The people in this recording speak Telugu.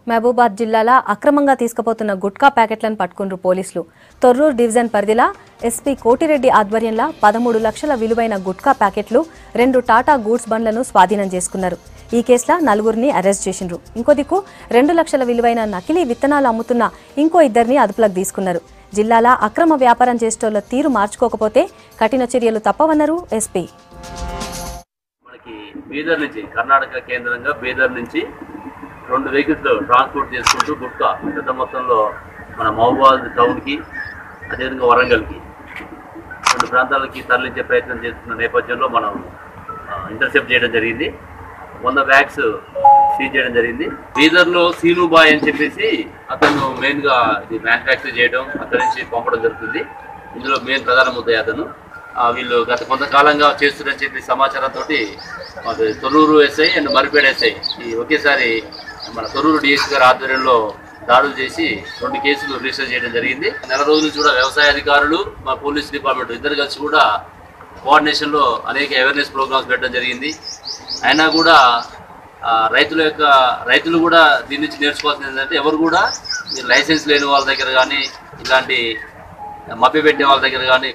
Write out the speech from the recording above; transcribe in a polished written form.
మహబూబాద్ జిల్లాలో అక్రమంగా తీసుకుపోతున్న గుట్కా ప్యాకెట్లను పట్టుకున్నారు పోలీసులు. తొర్రూరు డివిజన్ పరిధిలో ఎస్పీ కోటిరెడ్డి ఆధ్వర్యంలో 13 లక్షల విలువైన గుట్కా ప్యాకెట్లు 2 టాటా గూడ్స్ బండ్లను స్వాధీనం చేసుకున్నారు. ఈ కేసులో 4గురిని అరెస్ట్ చేసిండ్రు. ఇంకో దిక్కు 2 లక్షల విలువైన నకిలీ విత్తనాలు అమ్ముతున్న ఇంకో 2ని అదుపులోకి తీసుకున్నారు. జిల్లాలో అక్రమ వ్యాపారం చేసేటోళ్ల తీరు మార్చుకోకపోతే కఠిన చర్యలు తప్పవన్నారు ఎస్పీ. బీదర్ నుంచి కర్ణాటక కేంద్రంగా బీదర్ నుంచి 2 వెహికల్స్ ట్రాన్స్పోర్ట్ చేసుకుంటూ గుట్కా పెద్ద మొత్తంలో మన మహబూబాద్ టౌన్కి అదేవిధంగా వరంగల్కి 2 ప్రాంతాలకి తరలించే ప్రయత్నం చేస్తున్న నేపథ్యంలో మనం ఇంటర్సెప్ట్ చేయడం జరిగింది. 100 బ్యాగ్స్ సీజ్ చేయడం జరిగింది. బీదర్లో సీనుబాయ్ అని చెప్పేసి అతను మెయిన్గా ఇది మ్యానుఫ్యాక్చర్ చేయడం అక్కడి నుంచి పంపడం జరుగుతుంది. ఇందులో మెయిన్ ప్రధాన ముద్దాయి అతను. వీళ్ళు గత కొంతకాలంగా చేస్తున్నారని చెప్పి సమాచారంతో Thorrur SI and Maripeda SI ఈ ఒకేసారి మన తొర్రూరు డిఎస్పీ గారి ఆధ్వర్యంలో దాడులు చేసి 2 కేసులు రిజిస్టర్ చేయడం జరిగింది. నెల రోజుల నుంచి కూడా వ్యవసాయ అధికారులు మా పోలీస్ డిపార్ట్మెంట్ ఇద్దరు కలిసి కూడా కోఆర్డినేషన్లో అనేక అవేర్నెస్ ప్రోగ్రామ్స్ పెట్టడం జరిగింది. అయినా కూడా రైతులు కూడా దీని నుంచి నేర్చుకోవాల్సింది ఏంటంటే ఎవరు కూడా లైసెన్స్ లేని వాళ్ళ దగ్గర కానీ ఇలాంటి మభ్య పెట్టే వాళ్ళ దగ్గర కానీ